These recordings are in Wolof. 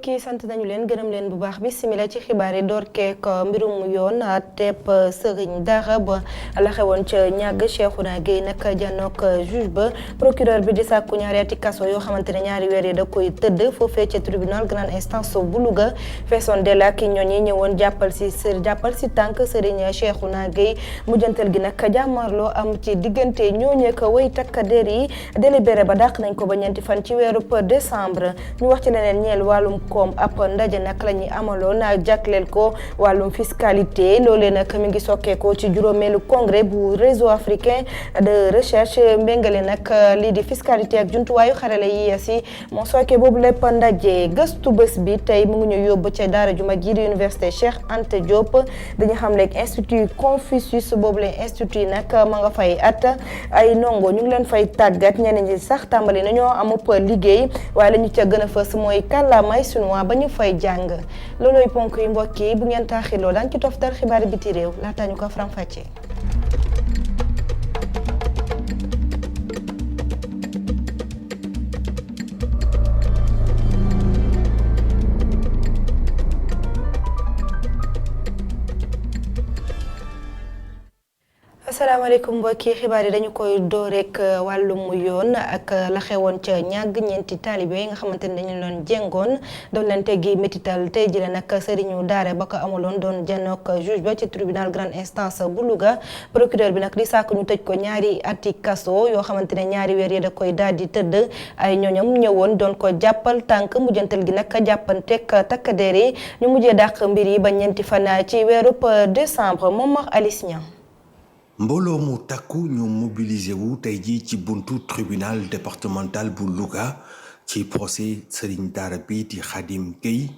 yi sant nañu leen gërëm leen bu baax bi simila ci xibaar yi door keek mbirum yoon tepp sëriñ dara ba la xewoon ca ñàgg Cheikhouna Gueye nag janook juge ba procureur bi di sàkku ñaari ati kaso yoo xamante ne ñaari weer yi da koy tëdd foofee ca tribunal grande instance bu Louga feesoon de la ki ñooñ yi ñëwoon jàppal si tànk sëriñ Cheikhouna Gueye mujjantal gi nag jàmmarloo am ci diggante ñooñee ko way takk der yi délibéré ba dàq nañ ko ba ñeenti fan ci weeru décembre ñu wax ci leneen ñeel wàllum koom ab ndaje nag la ñuy amaloon jagleel ko wàllum fiscalité loolee nag mi ngi sokkeekoo ci juróomeelu congrès bu réseau africain de recherche mbéngale nag lii di fiscalité ak jumtuwaayu xarala yi yees yi moo sookee boobu lépp ndaje gëstu bés bi tey mu ngi ñu yóbbu ca daara ju mag ji di université Cheikh Anta Diop dañu xam léegi institut Confucius boobu la institut nag ma nga fay at ay ndongo ñu ngi leen fay tàggat ñeneen ñi sax tàmbali nañoo amub liggéey waaye la ñu ca gën a fës mooy kàllaamay chinois ba ñu fay jàng loolooy ponk yi mbokk yi bu ngeen taaxiloo daan ci toftal xibaari biti réew laata ñu ko faram-fàccee. asalaamaaleykum mbokki xibaar yi dañu koy door rek wàllum yoon ak la xewoon ca ñàgg ñeenti taalibe yi nga xamante ne dañu doon jéngoon doon leen teggi métital tey jii nag sëriñu daare ba ko amaloon doon janook juge ba ci tribunal grande instance bu Louga procureur bi nag di sàkk ñu tëj ko ñaari ati kaso yoo xamante ne ñaari weer yi da koy daal di tëdd ay ñoñam ñëwoon doon ko jàppal tànk mujjantal gi nag jàppanteeg takk der yi ñu mujjee dàq mbir yi ba ñeenti fan ci weeru décembre moom wax Alice Niang. mbooloo mu takku ñu mobilisé wu tey jii ci buntu tribunal départemental bu Louga ci procès Serigne Daara bi di Khadim Gueye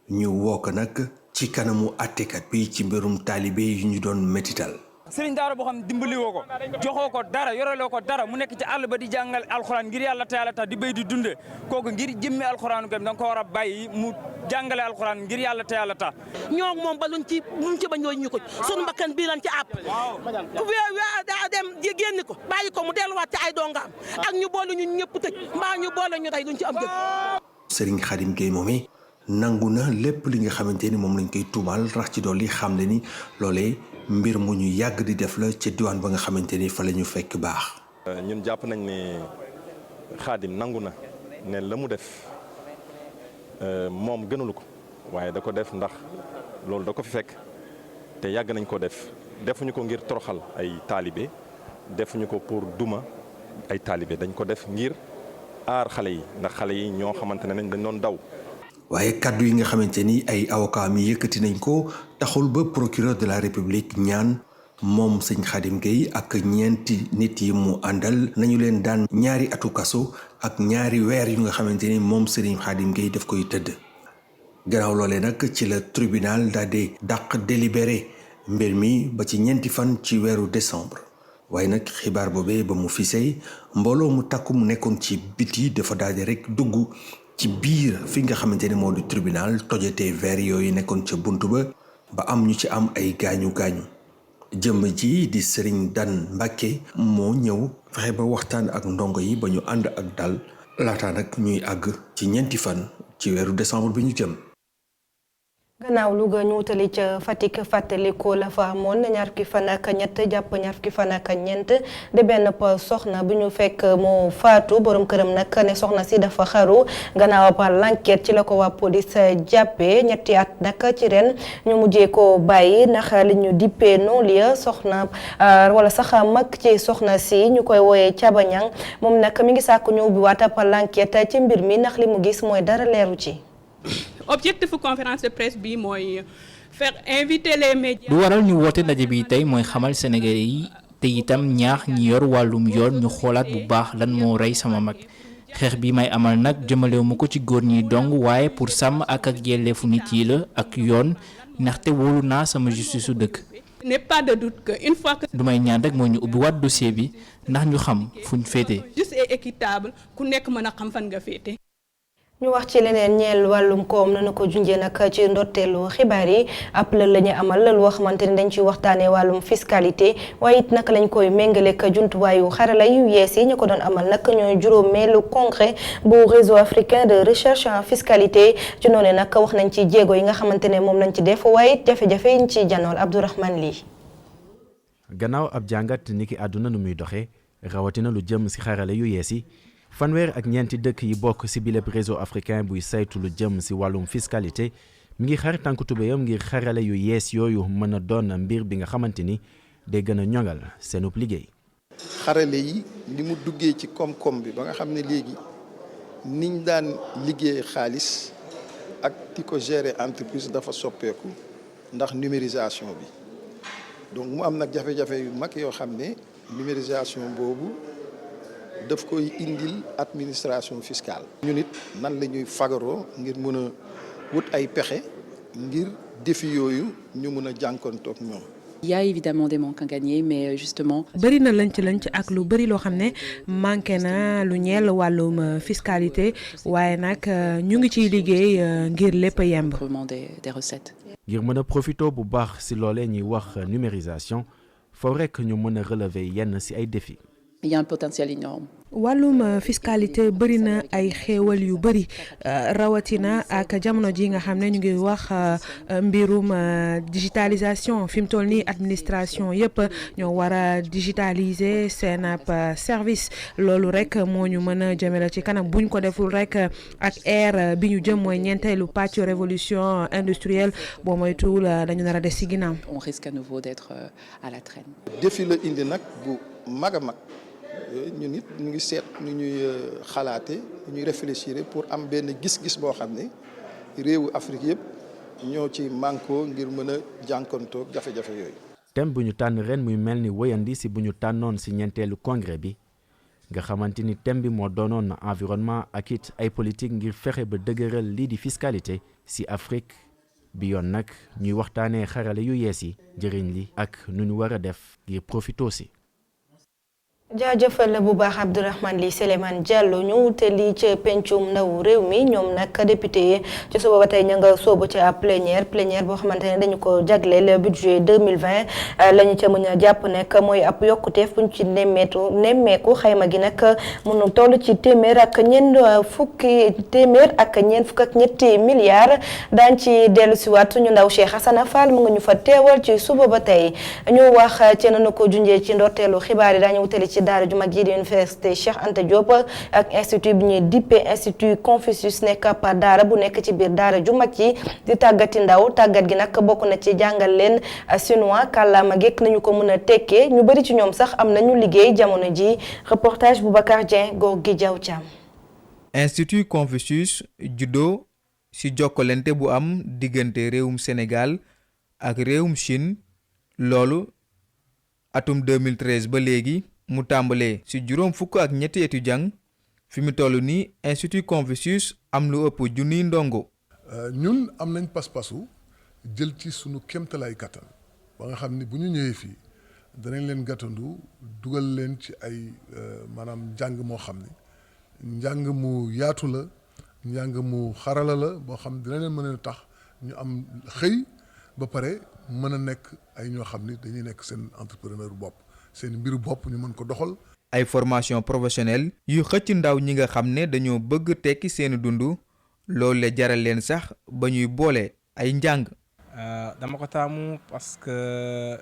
ñu woo ko nag ci kanamu àttekat bi ci mbirum taalibe yu ñu doon métital. Serigne Daara boo xam dimbali woo ko joxoo ko dara yoreloo ko dara mu nekk ci àll ba di jàngal alxuraan ngir yàlla te yàlla tax di béy di dunde kooku ngir jëmmi alxuraanu gam da nga ko war a bàyyi mu jàngale alxuraan ngir yàlla te yàlla tax. ñoo moom ba luñ ci ba ñoo ñu ko sunu mbakkan bii lañ ci àpp ku daa dem génn ko bàyyi ko mu delluwaat ci ay dongaam ak ñu boole ñu ñëpp tëj mbaa ñu boole ñu tey duñ ci am jëg. Serigne Khadim Gueye moomee nangu na lépp li nga xamante ni moom lañ koy tuumaal rax ci dolli xam ne ni loolee mbir mu ñu yàgg di def la ca diwaan ba nga xamante ni fa la ñu fekk baax. ñun jàpp nañ ne Khadim nangu na ne la mu def moom gënalu ko waaye da ko def ndax loolu da ko fi fekk te yàgg nañ ko def defuñu ko ngir toroxal ay taalibe defuñu ko pour duma ay taalibe dañ ko def ngir aar xale yi ndax xale yi ñoo xamante ne dañ doon daw. waaye kaddu yi nga xamante ni ay avocat mi yëkkati nañ ko taxul ba procureur de la république ñaan moom sëñ Khadim Gueye ak ñeenti nit yi mu àndal nañu leen daan ñaari atu kaso ak ñaari weer yu nga xamante ni moom sëriñ Khadim Gueye daf koy tëdd. gannaaw loolee nag ci la tribunal daal di dàq délibéré mbir mi ba ci ñeenti fan ci weeru décembre waaye nag xibaar boobee ba mu fisey mbooloo mu takku mu nekkoon ci biti dafa daal di rek dugg ci biir fi nga xamante ne moo di tribunal tojatee verre yooyu nekkoon ca bunt ba am ñu ci am ay gaañu gaañu jëmm ji di Serigne Dan Mbacke moo ñëw fexe ba waxtaan ak ndongo yi ba ñu ànd ak dal laata nag ñuy àgg ci ñeenti fan ci weeru décembre bi ñu jëm. gannaaw Louga ñu wutali ca Fatick fàttaliko la fa amoon ñaar fukki fan ak ñett jàpp ñaar fukki fan ak ñeent de benn soxna bu ñu fekk moo faatu borom këram nag ne soxna si dafa xaru gannaaw par l'enquête ci la ko waa police jàppee ñetti at nag ci ren ñu mujjee ko bàyyi ndax li ñu dippee non-lieu soxna wala sax mag ci soxna si ñu koy wooyee Cabañang moom nag mi ngi sàkk ñu ubbi waat par l'enquête ci mbir mi ndax li mu gis mooy dara leeru ci. objectif conférence de presse bi mooy faire inviter les médias. lu waral ñu woote ndaje bi tey mooy xamal Sénégalais yi te itam ñaax ñi yor wàllum yoon ñu xoolaat bu baax lan moo rey sama mag xeex bi may amal nag jëmalewu ma ko ci góor ñi dong waaye pour sàmm ak yelleefu nit yi la ak yoon ndaxte wóolu naa sama justice su dëkk. n'est pas de doute que une fois que. du may ñaan rek moo ñu ubbi waat dossier bi ndax ñu xam fuñ féete. juste et équitable ku nekk mën a xam fan nga féete. ñu wax ci leneen ñeel wàllum koom nañu ko junjee nag ci ndorteelu xibaar yi ab la ñu amal loo xamante ni dañ ciy waxtaanee wàllum fiscalité waaye it naka lañ koy méngaleek jumtuwaayu xarala yu yees yi ñu ko doon amal nag ñooy juróomeelu congrès bu réseau africain de recherche en fiscalité ci noonu nag wax nañ ci jéego yi nga xamante ne moom lañ ci def waaye it jafe-jafe yi ñu ciy janool Abdourahmane Ly. gannaaw ab jàngat niki àdduna nu muy doxee rawatina lu jëm ci xarala yu yees yi. fanweer ak ñeenti dëkk yi bokk ci bileb réseau africain buy saytu lu jëm ci wàllum fiscalité mi ngi xar tànku tubéyam ngir xarale yu yees yooyu mën a doon mbir bi nga xamante ni day gën a ñoŋal seenub liggéey. xarale yi ni mu duggee ci koom-koom bi ba nga xam ne léegi niñ daan liggéey xaalis ak di ko gérer entreprise dafa soppeeku ndax numérisation bi donc mu am nag jafe-jafe yu mag yoo xam ne numérisation boobu. daf koy indil administration fiscale. ñu nit nan la ñuy fagaroo ngir mën a wut ay pexe ngir défi yooyu ñu mën a jànkoontoog ñoom. Il y a évidemment des manques à gagner mais justement. bëri na lënc ak lu bëri loo xam ne manqué na lu ñeel wàllum fiscalité waaye nag ñu ngi ciy liggéey ngir lépp a yemb. des recettes. ngir mën a profité bu baax ci loolee ñuy wax numérisation foo rekk ñu mën a relever yenn ci ay défis. Il y a un potentiel énorme. wàllum fiscalité bëri na ay xéewal yu bëri rawatina ak jamono ji nga xam ne ñu ngi wax mbirum digitalisation fi mu toll nii administration yëpp ñoo war a digitaliser seen ab service loolu rek moo ñu mën a jëmale ci kanam buñ ko deful rek ak ère bi ñu jëm mooy ñeenteelu pàccu révolution industrielle boo moytuwul dañu nar a des ci ginnaaw. On risque à nouveau d'être à la traîne. défi la indi nag bu mag a mag. ñu nit ñu ngi seet nu ñuy xalaate nu ñuy réfléchir pour am benn gis-gis boo xam ne réewu Afrique yëpp ñoo ci mànkoo ngir mën a jànkoontoog jafe-jafe yooyu. thème bu ñu tànn ren muy mel ni wëyandi ci bu ñu tànnoon ci ñeenteelu congrès bi nga xamante ni thème bi moo doonoon environnement ak it ay politique ngir fexe ba dëgëral lii di fiscalité ci Afrique bi yoon nag ñuy waxtaanee xarale yu yees yi njëriñ li ak nu ñu war a def ngir profité ci. jaajëfal bu baax Abdourahmane Ly Souleymane Diallo ñu wutali ca pencum ndaw réew mi ñoom nag député yi ci suba ba tey ña nga soobu ci ab plénière boo xamante ne dañu ko jagleel budget 2020 la ñu ca mën a jàpp nekk mooy ab yokkuteef buñ ci nemmeeku xayma gi nag mënu toll ci téeméer ak ñeent fukk ak ñetti milliards daañ ci dellu siwaat suñu ndaw Cheikh Hassana Fall mu nga ñu fa teewal ci suba ba tey ñu wax ci nanu ko junjee ci ndorteelu xibaar yi daañu wutali ci daara ju mag ji di université Cheikh Anta Diop ak institut bi ñuy dippe institut Confucius nekk ab daara bu nekk ci biir daara ju mag yi di tàggati ndaw tàggat gi nag bokk na ci jàngal leen chinois kàllaama gekk nañu ko mën a tekkee ñu bari ci ñoom sax am nañu liggéey jamono ji reportage Boubacar Dieng góor gi jaw Thiam. institut Confucius juddoo ci jokkalante bu am diggante réewum Sénégal ak réewum Chine loolu atum 2013 ba léegi mu tàmbalee ci juróom fukk ak ñetti étudiants fi mu toll nii institut Confucius am lu ëpp junniy ndongo. ñun am nañ pas-pasu jël ci sunu kéemtalaay kattan ba nga xam ni bu ñu ñëwee fii danañ leen gàttandu dugal leen ci ay maanaam njàng moo xam ni njàng mu yaatu la njàng mu xarala la boo xam dina leen mën a tax ñu am xëy ba pare mën a nekk ay ñoo xam ni dañuy nekk seen entrepreneur bopp. seen mbiru bopp ñu mën ko doxal. ay formation professionnelle yu xëcc ndaw ñi nga xam ne dañoo bëgg tekki seeni dund loolu la jaral leen sax ba ñuy boole ay njàng. dama ko taamu parce que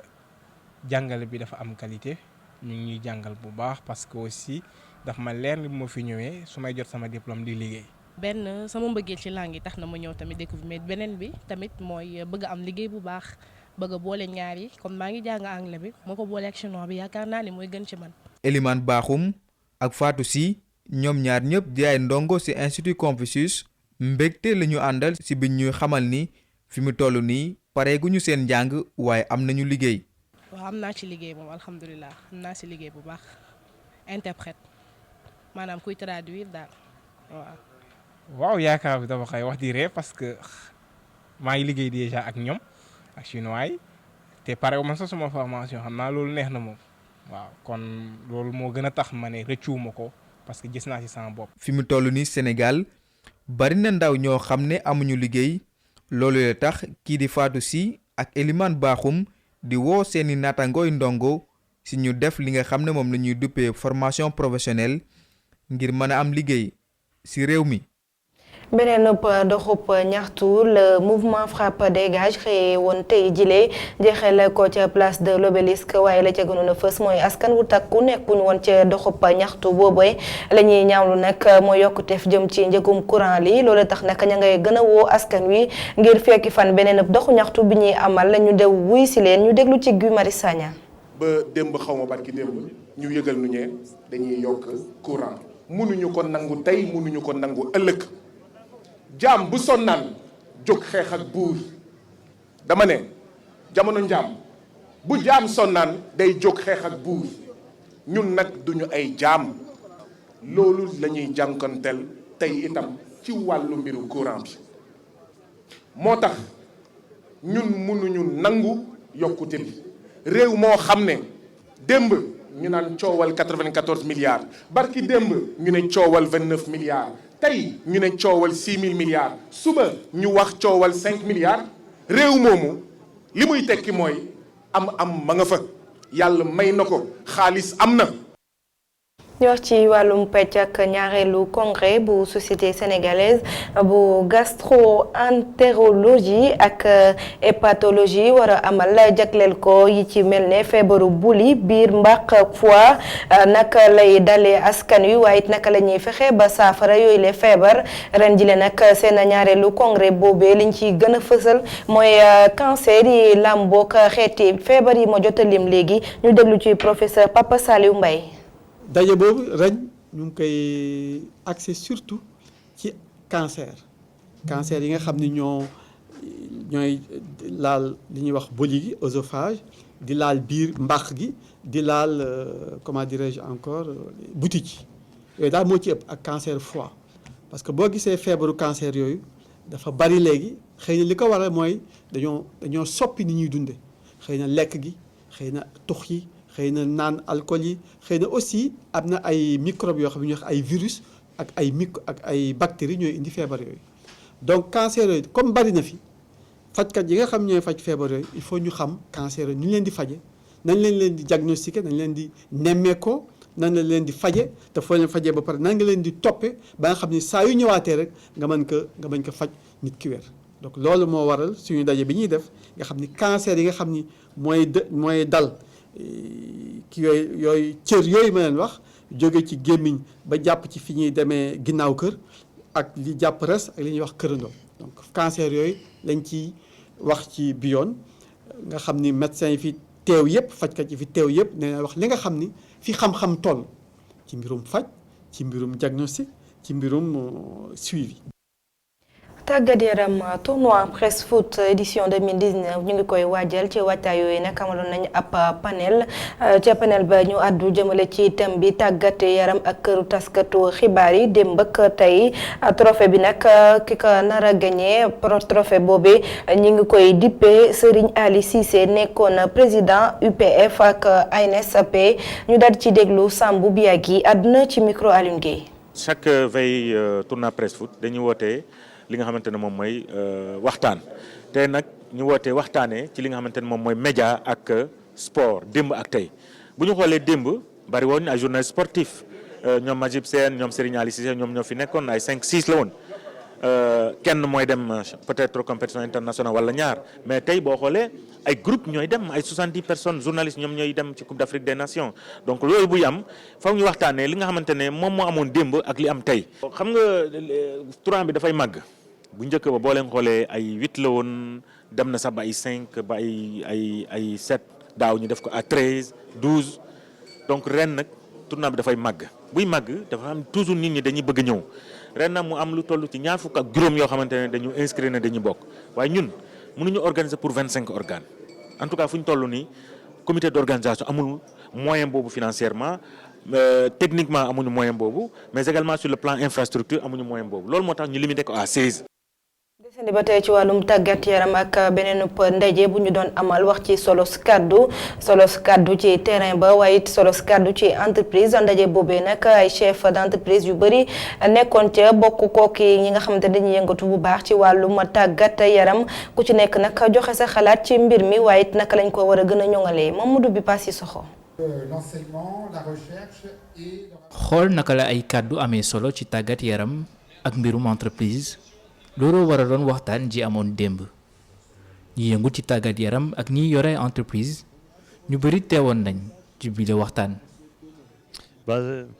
jàngale bi dafa am qualité ñu ngi ñuy jàngal bu baax parce que aussi dafa ma leer ni bu ma fi ñëwee su may jot sama diplôme di liggéey. benn sama mbëggeel ci langue yi tax na ma ñëw tamit découvrir mais beneen bi tamit mooy bëgg am liggéey bu baax. bëgg a boole ñaar yi comme maa ngi jàng anglais bi moo ko boole ak chinois bi yaakaar naa ni mooy gën ci man. Elimane Bakhoum ak Fatou Sy ñoom ñaar ñëpp di ay ndongo ci institut Confucius mbégte la ñu àndal ci biñ ñuy xamal ni fi mu toll nii pareeguñu seen njàng waaye am nañu liggéey. waaw am naa ci liggéey moom alhamdulilah am naa ci liggéey bu baax interprète maanaam kuy traduire daal waaw. waaw yaakaar bi dafa xay wax di ree parce que maa ngi liggéey déjà ak ñoom. ak chinois yi te pare man sax suma formation xam naa loolu neex na moom waaw kon loolu moo gën a tax ma ne rëccuwuma ko parce que gis naa ci sama bopp. fi mu toll nii Sénégal bari na ndaw ñoo xam ne amuñu liggéey loolu la tax kii di Fatou Sy ak Elimane Bakhoum di woo seeni naatangooy ndongo si ñu def li nga xam ne moom la ñuy duppee formation professionnelle ngir mën a am liggéey si réew mi. beneen doxub ñaxtu le mouvement Frappe Dégage xëye woon tey jilee jeexale ko ca place de l'Obélisque waaye la ca gënoon a fës mooy askan wu takku nekkuñ woon ca doxub ñaxtu boobee la ñuy ñaawlu nag mooy yokkuteef jëm ci njëgum courant li loolu tax nag ña ngay gën a woo askan wi ngir fekki fan beneen doxu ñaxtu bi ñuy amal ñu dew wuy si leen ñu déglu ci Guy Marius Sagna. ba démb xaw ma barki démb ñu yëgal nu ñee dañuy yokk courant mënuñu ko nangu tey mënuñu ko nangu ëllëg. jaam bu sonnaan jóg xeex ak buur dama ne jamono njaam bu jaam sonnaan day jóg xeex ak buur ñun nag duñu ay jaam loolu la ñuy jànkonteel tey itam ci wàllu mbiru courant bi moo tax ñun mënuñu nangu yokkute bi réew moo xam ne démb ñu naan coowal 94 milliards barki démb ñu ne coowal 29 milliards tey ñu ne coowal 6 000 milliards suba ñu wax coowal 5 milliards réew moomu li muy tekki mooy am ma nga fa yàlla may na ko xaalis am na. ñu wax ci wàllum pecc ak ñaareelu congrès bu société sénégalaise bu gastro-entérologie ak hépatologie war a amal jagleel ko yi ci mel ne feebaru buli biir mbaq foie naka lay dalee askan wi waaye it naka la ñuy fexe ba saafara yooyu le feebar ren jile nag seen ñaareelu congrès boobee liñ ci gën a fësal mooy cancer yi làmbook xeeti feebar yi ma jot a lim léegi ñu déglu ci professeur Papa Saliou Mbaye. daje boobu ren ñu ngi koy axé surtout ci cancer yi nga xam ni ñooy laal li ñuy wax boli gi œsophage di laal biir mbàq gi di laal comment dirais-je encore butit yi yooyu daal moo ci ëpp ak cancer foie parce que boo gisee feebaru cancer yooyu dafa bari léegi xëy na li ko waral mooy dañoo soppi ni ñuy dunde xëy na lekk gi xëy na tux yi xëy na naan alcool yi xëy na aussi am na ay microbes yoo xam ne ñuy wax ay virus ak ay bactéries ñooy indi feebar yooyu donc cancer yooyu comme bari na fi fajkat yi nga xam ñooy faj feebar yooyu il faut ñu xam cancer yooyu ni ñu leen di faje nañ leen di diagnostiquer nañ leen di nemmeekoo nan la leen di faje te foo leen fajee ba pare nan nga leen di toppe ba nga xam ni saa yu ñëwaatee rek nga mën ko faj nit ki wér donc loolu moo waral suñu daje bi ñuy def nga xam ni cancer yi nga xam ni mooy dal ki yooyu cër yooyu ma leen wax jóge ci gémmiñ ba jàpp ci fi ñuy demee ginnaaw kër ak li jàpp res ak li ñuy wax kërandoo donc cancer yooyu lañ ci wax ci bi yoon nga xam ni médecins yi fi teew yëpp fajkat yi fi teew yëpp nee na wax li nga xam ni fi xam-xam toll ci mbirum faj ci mbirum diagnostic ci mbirum suivi. tàggat yaram tournoi presse foot édition 2019 ñu ngi koy waajal ci waajtaay yooyu nag amaloon nañu ab panel ca panel ba ñu àddu jëmale ci thème bi tàggat yaram ak këru taskatu xibaar yi démb ak tey trophée bi nag ki ko nar a gagné trophée boobu ñu ngi koy dippee Serigne Ali Cissé nekkoon président UPF ak ANSP ñu daal ci déglu Sambou Biagui àdduna ci micro Alioune Guèye. chaque veille tournoi presse foot dañuy wootee li nga xamante ne moom mooy waxtaan te nag ñu wootee waxtaanee ci li nga xamante ne moom mooy média ak sport démb ak tey bu ñu xoolee démb bari woon ay journalistes sportifs ñoom Majib Sène ñoom Serigne Ali Cissé ñoom ñoo fi nekkoon ay 5-6 la woon kenn mooy dem peut-être compétition internationale wala ñaar mais tey boo xoolee ay groupe ñooy dem ay 70 personnes journalistes ñoom ñooy dem ci Coupe d'Afrique des Nations donc loolu buy am faw ñu waxtaanee li nga xamante ne moom moo amoon démb ak li am tey. xam nga tournoi bi dafay màgg. bu njëkk ba boo leen xoolee ay 8 la woon dem na sax ba ay 5 ba ay 7 daaw ñu def ko à 13 12 donc ren nag tournoi bi dafay màgg buy màgg dafa am toujours nit ñi dañuy bëgg ñëw ren nag mu am lu toll ci ñaar fukk ak juróom yoo xamante ne dañu inscrire ne dañuy bokk waaye ñun mënuñu organiser pour 25 organes en tout cas fu ñu toll nii comité d'organisation amul moyen boobu financièrement. Techniquement amuñu moyen boobu mais également sur le plan infrastructure amuñu moyen boobu loolu moo tax ñu limité ko à 16. seen ba tey ci wàllum tàggat yaram ak beneen ndaje bu ñu doon amal wax ci solos kaddu ci terrain ba waaye it solos kaddu ci entreprise ndaje boobee nag ay chef d'entreprise yu bëri nekkoon ca bokk kooki ñi nga xamante dañuy yëngatu bu baax ci wàllum tàggat yaram ku ci nekk nag joxe sa xalaat ci mbir mi waaye it naka lañ ko war a gën a ñoŋalee Mamadou bi pass yi soxo xool naka la ay kàddu amee solo ci tàggat yaram ak mbirum entreprise looloo war a doon waxtaan ji amoon démb ñi yëngu ci tàggat yaram ak ñi yore entreprise ñu bëri teewoon nañ ci biir waxtaan.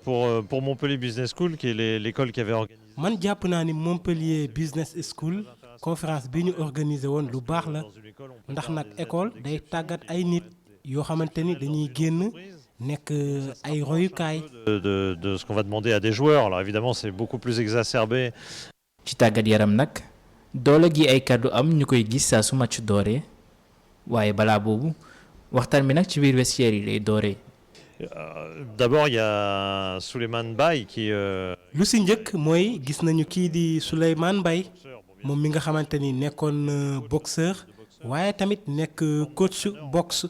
Pour Montpellier Business School qui est l'école qui avait organisé. man jàpp naa ni Montpellier Business School conférence bi ñu organisé woon lu baax la ndax nag école day tàggat ay nit yoo xamante ni dañuy génn nekk ay royukaay. de ce qu'on va demander à des joueurs. Alors évidemment c'est beaucoup plus exacerbé. ci tàggat yaram nag doole gi ay kàddu am ñu koy gis saa su match dooree waaye balaa boobu waxtaan bi nag ci biir vestiaire yi lay dooree. D'abord il y a Souleymane Baye qui. lu si njëkk mooy gis nañu kii di Souleymane Baye moom mi nga xamante ni nekkoon boxeur waaye tamit nekk coach boxe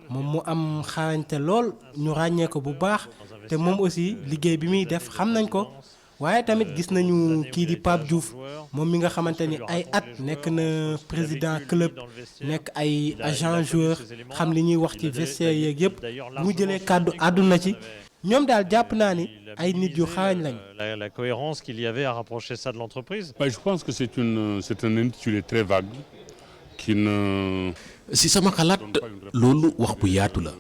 moom mu am xarañte lool ñu ràññee ko bu baax te moom aussi liggéey bi muy def xam nañ ko. waaye tamit gis nañu kii di Pape Diouf moom mi nga xamante ni ay at nekk na président club nekk ay agent joueur xam li ñuy wax ci vestiaire yeeg yëpp bu mu jëlee kàddu àdduna ci ñoom daal jàpp naa ni ay nit yu xarañ lañ. La cohérence qu'il y avait à rapprocher ça de l'entreprise. Je pense que c'est un intitulé très vague qui ne. si sama xalaat loolu wax bu yaatu la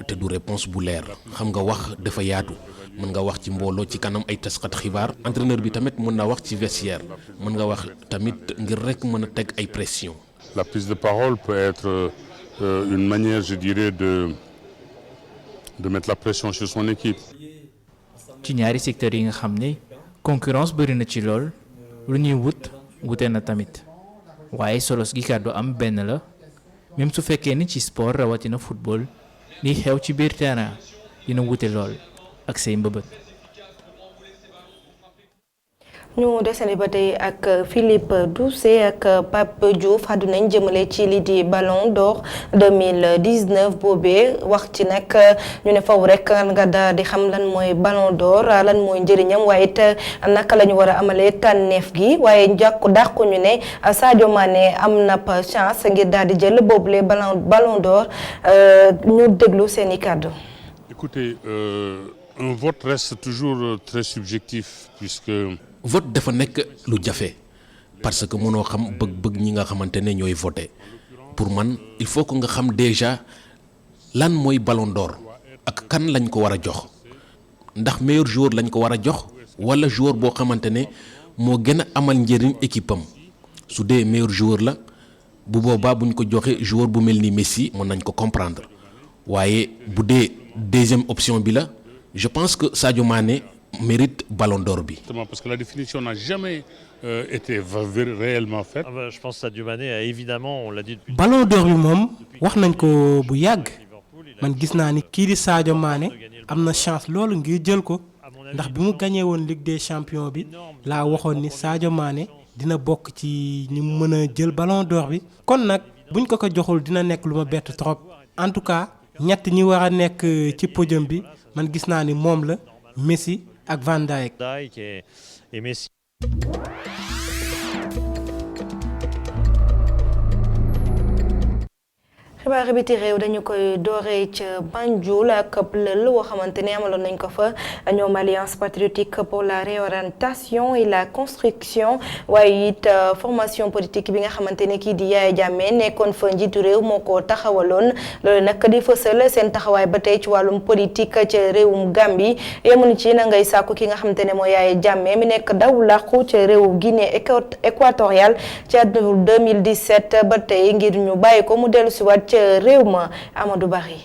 te du réponse bu leer xam nga wax dafa yaatu. mën nga wax ci mbooloo ci kanam ay taskat xibaar entraîneur bi tamit mën na wax ci vestiaire mën nga wax tamit ngir rek mën a teg ay pression. La prise de parole peut être une manière je dirais de mettre la pression sur son équipe. ci ñaari secteurs yi nga xam ne concurrence bëri na ci lool lu ñuy wute na tamit waaye solos gi kàddu am benn la même su fekkee ni ci sport rawatina football li xew ci biir terrain dina wute lool. ak say mbëbët. ñu desandi ba tey ak Philippe Doucet ak Pape Diouf àddu nañ jëmale ci lii di Ballon d'Or 2019 boobee wax ci nag ñu ne faw rek nga daal di xam lan mooy Ballon d'Or lan mooy njëriñam waaye it naka la ñu war a amalee tànneef gi waaye dàqu ñu ne Sadio Mané am na chance ngir daal di jël boobule Ballon d'Or ñu déglu seeni kàddu. Écoutez, un vote reste toujours très subjectif puisque. vote dafa nekk lu jafe parce que mënoo xam bëgg-bëgg ñi nga xamante ne ñooy voté pour man il faut que nga xam déjà lan mooy Ballon d'Or ak kan lañ ko war a jox ndax meilleur joueur lañ ko war a jox wala joueur boo xamante ne moo gën a amal njëriñ équipe am su dee meilleur joueur la bu boobaa buñ ko joxe joueur bu mel ni Messi mën nañ ko comprendre waaye bu dee deuxième option bi la je pense que Sadio Mané mérite Ballon d'Or bi. Parce que la définition n'a jamais été réellement faite. Je pense que Sadio Mané a évidemment, on l'a dit. Ballon d'Or bi moom wax nañ ko bu yàgg man gis naa ni kii di Sadio Mané am na chance loolu ngir jël ko ndax bi mu gagné woon Ligue des Champions bi laa waxoon ni Sadio Mané dina bokk ci ñi mu mën a jël Ballon d'Or bi. kon nag buñ ko joxul dina nekk lu ma bett trop en tout cas ñett ñi war a nekk ci podium bi man gis naa ni moom la Messi. ak Van Dijk et Messi. xibaar biti réew dañu koy dooree ca Banjul ak lël woo xamante ne amaloon nañ ko fa ñoom Alliance patriotique pour la réorientation et la construction waaye it formation politique bi nga xamante ne kii di Yaya Jammeh nekkoon fa njiitu réew moo ko taxawaloon loolu nag di fësal seen taxawaay ba tey ci wàllum politique ca réewum Gambie yemuñu ci na ngay sàkku ki nga xamante ne mooy Yaya Jammeh mi nekk daw làqu ca réewu Guinée équatoriale ci atum 2017 ba tey ngir ñu bàyyi ko mu dellu si waat réew ma Amadou Bari.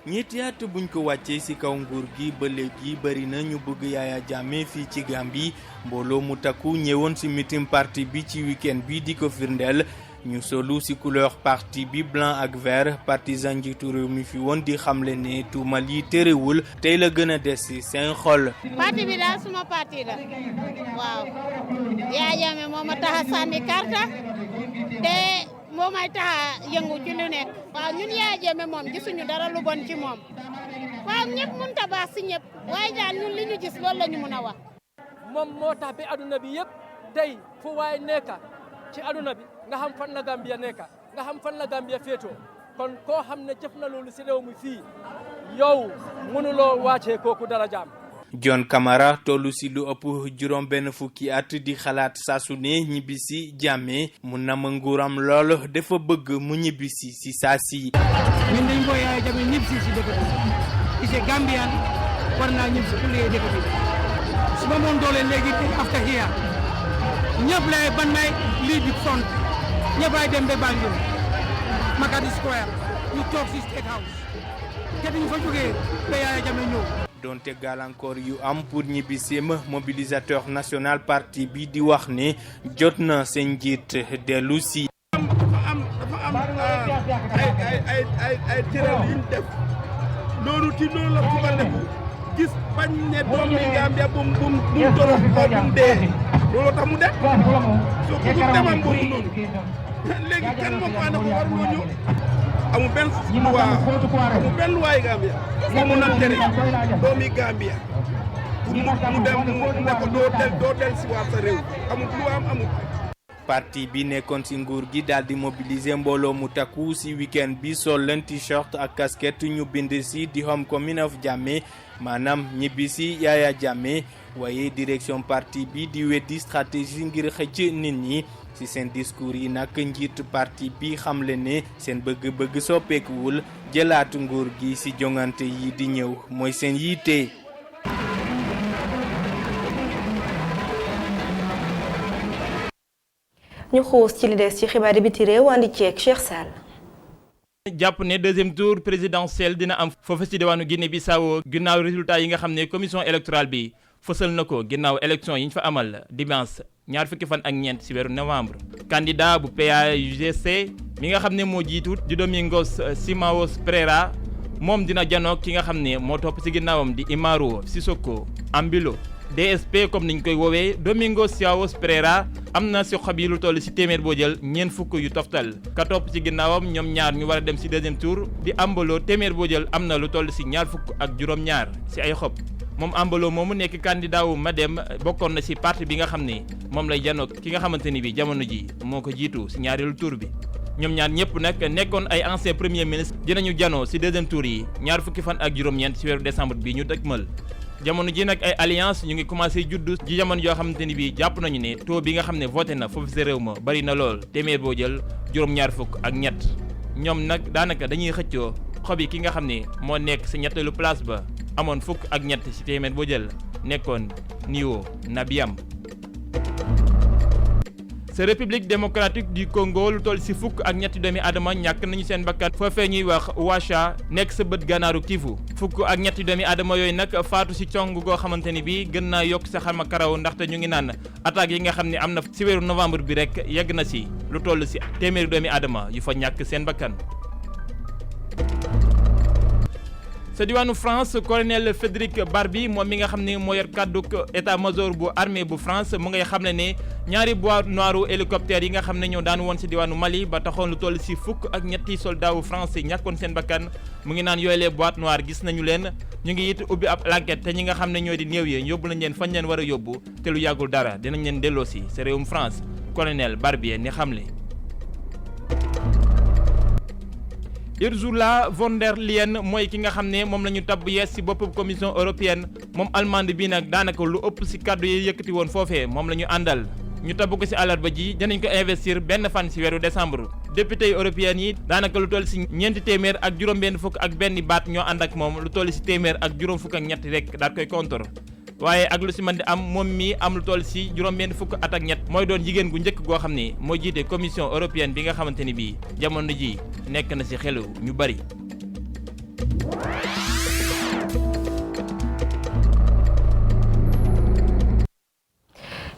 ñetti at buñ ko wàccee ci kaw nguur gi ba léegi bari na ñu bëgg Yaya Jammeh fii ci Gambie mbooloo mu takku ñëwoon ci meeting parti bi ci week-end bi di ko firndeel ñu solu ci couleur parti bi blanc ak vert partisan njiitu réew mi fi woon di xamle ne tuumal yi terewul tey la gën a des ci seen xol. parti bi daal suma parti la waaw Yaya Jammeh moo ma tax a sànni karta te moo may tax a yëngu ci lu nekk waaw ñun Yaya Jammeh moom gisuñu dara lu bon ci moom waaw ñëpp mun ta baax ci ñëpp waaye daal ñun li ñu gis loolu la ñu mun a wax. moom moo tax bi aduna bi yëpp tey fu waaye nekka ci aduna bi nga xam fan la Gambia nekka nga xam fan la Gambia féetoo kon koo xam ne jëf na loolu ci réew mi fii yow mënuloo wàccee kooku dara jaam. John Camara tollu ci lu ëpp juróom benn fukki at di xalaat saa su ne ñibbisi Jammeh mu nam nguuram lool dafa bëgg mu ñibbisi ci saa si. ñun dañ ko Yaya Jammeh ñibbisi ci dëkk bi c'est Gambian war naa ñibbisi pour liggéey dëkk bi su ma moon doole léegi after here ñëpp lay ban may lii bi front ñëpp ay dem ba Banjul Makati Square ñu toog ci State House te duñu fa jógee ba Yaya Jammeh ñëw. donte gàllankoor yu am pour ñibbiseem mobilisateur national parti bi di wax ne jot na seen njiit dellu si. dafa am ay tëral yu ñu def loolu ci loolu la sukkandiku gis bañ ne doomi Gambia bu torox ko bu dee loolu tax mu dem soo ko demam boobu noonu léegi kan moo ko ànd ko war loo ñëw amul benn luwaay Gambia moo mun a tere doomi Gambia pour mu dem mu ne ko doo del si waat sa réew amul lu amul. parti bi nekkoon ci nguur gi daal di mobiliser mbooloo mu takku ci week-end bi sol leen t-shirt ak casquette ñu bind ci di Homecoming of Jammeh maanaam ñibbi ci Yaya Jammeh waaye direction parti bi di weddi stratégie ngir xëcc nit ñi ci seen discours yi nag njiitu parti bi xamle ne seen bëgg-bëgg soppeekuwul jëlaatu nguur gi ci jongante yi di ñëw mooy seen yitte. ñu xuus ci li des ci xibaar yi biti réew andi ceeg Cheikh Sall. jàpp ne deuxième tour présidentiel dina am foofu ci diwaanu Guinée Bissau ginnaaw résultat yi nga xam ne commission électorale bi fësal na ko ginnaaw élection yi ñu fa amal dimanche ñaar fukki fan ak ñeent ci weeru novembre. candidat bu PAIGC mi nga xam ne moo jiitu di Domingos Simões Pereira moom dina janoog ki nga xam ne moo topp ci ginnaawam di Imaro Sissoko Embalo DSP comme niñ koy woowee Domingos Simões Pereira am na ci xob yi lu toll ci téeméer boo jël ñeent fukk yu toftal ka topp ci ginnaawam ñoom ñaar ñu war a dem ci deuxième tour di Embalo téeméer boo jël am na lu toll ci ñaar fukk ak juróom-ñaar ci ay xob moom Embalo moomu nekk candidat wu Madem bokkoon na ci parti bi nga xam ne moom lay janoog ki nga xamante ni bi jamono ji moo ko jiitu ci ñaareelu tour bi. ñoom ñaar ñëpp nag nekkoon ay ancien premier ministre dinañu janoo ci deuxième tour yi ñaar fukki fan ak juróom-ñeent ci weeru décembre bi ñu dëgmal. jamono ji nag ay alliance ñu ngi commencé juddu ji jamono yoo xamante ni bii jàpp nañu ne taux bi nga xam ne voté na foofu ci réew ma bari na lool téeméer boo jël juróom-ñaar fukk ak ñett ñoom nag daanaka dañuy xëccoo xob yi ki nga xam ne moo nekk ci ñetteelu place ba amoon fukk ak ñett ci téeméer boo jël nekkoon Nio Nabiam. sa république démocratique du Congo lu toll ci fukk ak ñetti doomi aadama ñàkk nañu seen bakkan foofee ñuy wax Ouacha nekk sa bët gànnaaru Kivu fukk ak ñetti doomi aadama yooyu nag faatu ci cong goo xamante ni bi gën naa yokk sa xarma karaw ndaxte ñu ngi naan attaques yi nga xam ne am na ci weeru novembre bi rek yegg na ci lu toll ci téeméeri doomi aadama yu fa ñàkk seen bakkan. sa diwaanu France colonel Frédéric Barbi moom mi nga xam ne moo yor kàdduk état-major bu armée bu France mu ngay xam ne ñaari boîte noire hélicoptère yi nga xam ne ñoo daan woon ci diwaanu Mali ba taxoon lu toll ci fukk ak ñetti soldat wu France ñàkkoon seen bakkan mu ngi naan yooyu les boîtes noires gis nañu leen ñu ngi it ubbi ab enquête te ñi nga xam ne ñoo di néew yi yóbbu nañ leen fañ leen war a yóbbu te lu yàggul dara dinañ leen delloosi sa réewum France colonel Barbier ni xamle. Ursula von der Leyen mooy ki nga xam ne moom la ñu tabb yees ci bopp commission européenne moom allemande bi nag daanaka lu ëpp ci kàddu yi yëkkati woon foofee moom la ñu àndal ñu tabb ko ci àllarba ji dinañ ko investir benn fan ci weeru décembre député européens yi daanaka lu toll ci ñeenti téeméer ak juróom-benn fukk ak benn baat ñoo ànd ak moom lu toll ci téeméer ak juróom fukk ak ñett rek daal koy contre waaye ak lu ci mën di am moom mi am lu toll ci juróom-benn fukk at ak ñett mooy doon jigéen gu njëkk goo xam ne moo jiite commission européenne bi nga xamante ni bii jamono ji nekk na ci xelu ñu bari.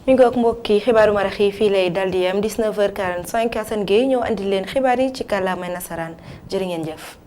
mi ngi ak mbokki xibaaru marax yi fii lay dal di yam 19h45 Assane Gueye ñëw andi leen xibaar yi ci kàllaamay nasaraan jërë ngeen jëf.